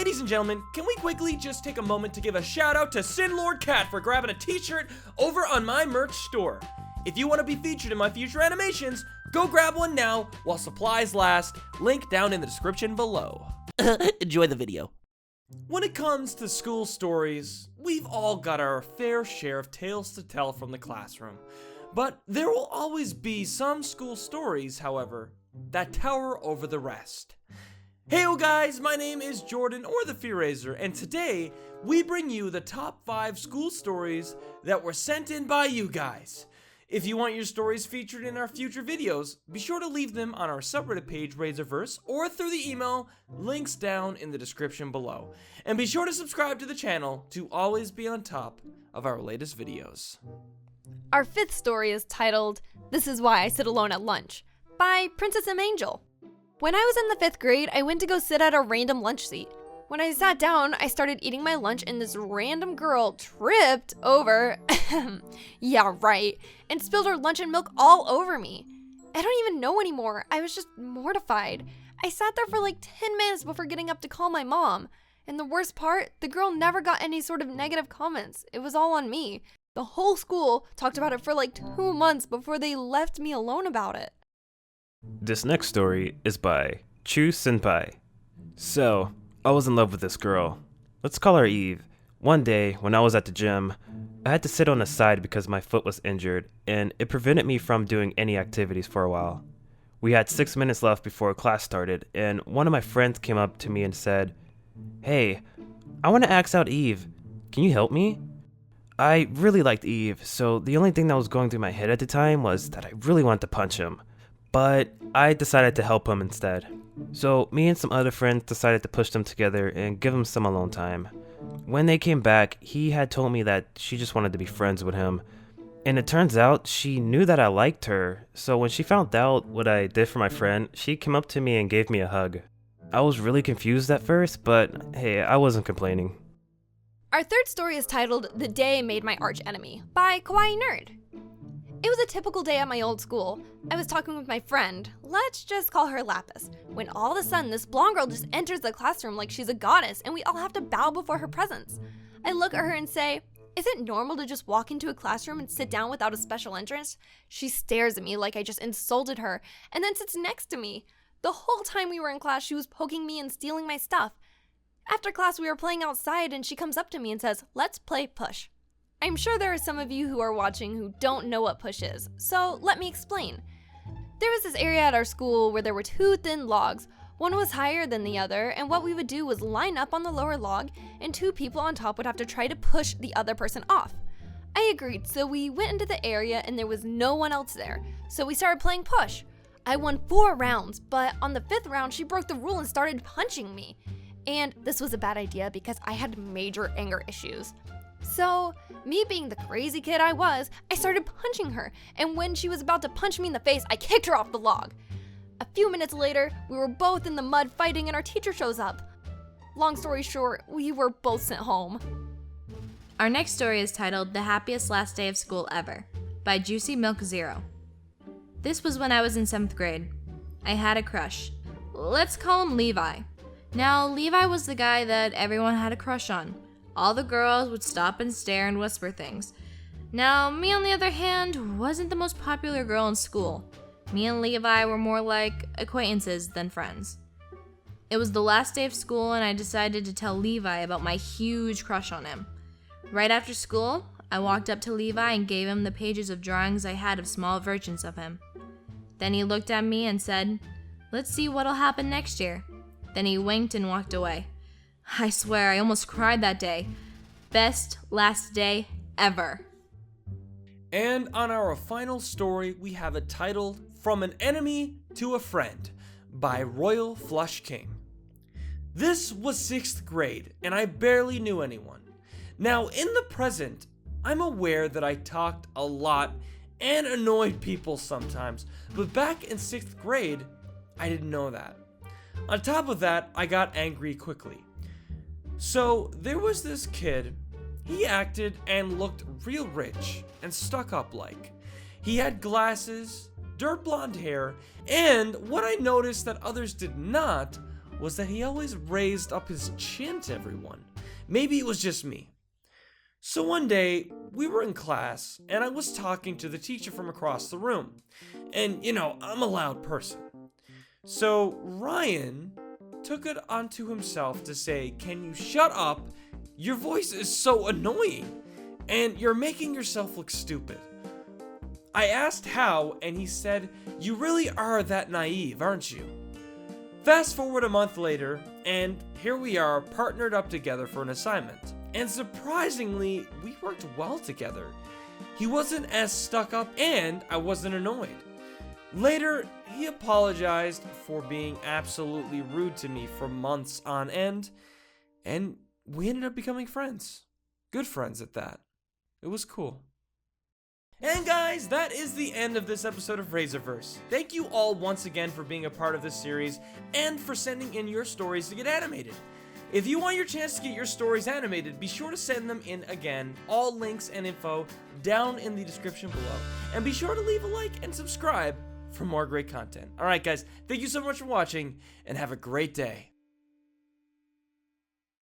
Ladies and gentlemen, can we quickly just take a moment to give a shout out to Sinlord Cat for grabbing a t-shirt over on my merch store. If you want to be featured in my future animations, go grab one now while supplies last. Link down in the description below. Enjoy the video. When it comes to school stories, we've all got our fair share of tales to tell from the classroom. But there will always be some school stories, however, that tower over the rest. Heyo guys, my name is Jordan, or TheFearRaiser, and today we bring you the top 5 school stories that were sent in by you guys. If you want your stories featured in our future videos, be sure to leave them on our subreddit page, Raiserverse, or through the email, links down in the description below. And be sure to subscribe to the channel to always be on top of our latest videos. Our 5th story is titled, "This Is Why I Sit Alone at Lunch," by Princess M. Angel. When I was in the 5th grade, I went to go sit at a random lunch seat. When I sat down, I started eating my lunch and this random girl tripped over, yeah right, and spilled her lunch and milk all over me. I don't even know anymore. I was just mortified. I sat there for like 10 minutes before getting up to call my mom. And the worst part, the girl never got any sort of negative comments. It was all on me. The whole school talked about it for like 2 months before they left me alone about it. This next story is by Chu Senpai. So, I was in love with this girl. Let's call her Eve. One day, when I was at the gym, I had to sit on the side because my foot was injured, and it prevented me from doing any activities for a while. We had 6 minutes left before class started, and one of my friends came up to me and said, "Hey, I want to ask out Eve. Can you help me?" I really liked Eve, so the only thing that was going through my head at the time was that I really wanted to punch him. But I decided to help him instead. So me and some other friends decided to push them together and give him some alone time. When they came back, he had told me that she just wanted to be friends with him. And it turns out she knew that I liked her, so when she found out what I did for my friend, she came up to me and gave me a hug. I was really confused at first, but hey, I wasn't complaining. Our 3rd story is titled, "The Day I Made My Arch Enemy," by Kawaii Nerd. It was a typical day at my old school. I was talking with my friend, let's just call her Lapis, when all of a sudden this blonde girl just enters the classroom like she's a goddess and we all have to bow before her presence. I look at her and say, "Is it normal to just walk into a classroom and sit down without a special entrance?" She stares at me like I just insulted her and then sits next to me. The whole time we were in class, she was poking me and stealing my stuff. After class, we were playing outside and she comes up to me and says, "Let's play push." I'm sure there are some of you who are watching who don't know what push is, so let me explain. There was this area at our school where there were 2 thin logs. One was higher than the other, and what we would do was line up on the lower log, and 2 people on top would have to try to push the other person off. I agreed, so we went into the area and there was no one else there, so we started playing push. I won 4 rounds, but on the 5th round, she broke the rule and started punching me. And this was a bad idea because I had major anger issues. So, me being the crazy kid I was, I started punching her, and when she was about to punch me in the face, I kicked her off the log. A few minutes later, we were both in the mud fighting and our teacher shows up. Long story short, we were both sent home. Our next story is titled, "The Happiest Last Day of School Ever," by Juicy Milk Zero. This was when I was in 7th grade. I had a crush. Let's call him Levi. Now, Levi was the guy that everyone had a crush on. All the girls would stop and stare and whisper things. Now, me on the other hand, wasn't the most popular girl in school. Me and Levi were more like acquaintances than friends. It was the last day of school and I decided to tell Levi about my huge crush on him. Right after school, I walked up to Levi and gave him the pages of drawings I had of small versions of him. Then he looked at me and said, "Let's see what'll happen next year." Then he winked and walked away. I swear, I almost cried that day. Best last day ever. And on our final story, we have a title, "From an Enemy to a Friend," by Royal Flush King. This was 6th grade, and I barely knew anyone. Now, in the present, I'm aware that I talked a lot and annoyed people sometimes, but back in 6th grade, I didn't know that. On top of that, I got angry quickly. So there was this kid, he acted and looked real rich and stuck up like. He had glasses, dirt blonde hair, and what I noticed that others did not was that he always raised up his chin to everyone. Maybe it was just me. So one day, we were in class, and I was talking to the teacher from across the room. And, I'm a loud person. So Ryan took it onto himself to say, "Can you shut up? Your voice is so annoying, and you're making yourself look stupid." I asked how, and he said, "You really are that naive, aren't you?" Fast forward a month later, and here we are partnered up together for an assignment. And surprisingly, we worked well together. He wasn't as stuck up, and I wasn't annoyed. Later, he apologized for being absolutely rude to me for months on end, and we ended up becoming friends. Good friends at that. It was cool. And guys, that is the end of this episode of Raiserverse. Thank you all once again for being a part of this series and for sending in your stories to get animated. If you want your chance to get your stories animated, be sure to send them in again. All links and info down in the description below. And be sure to leave a like and subscribe for more great content. Alright guys, thank you so much for watching and have a great day.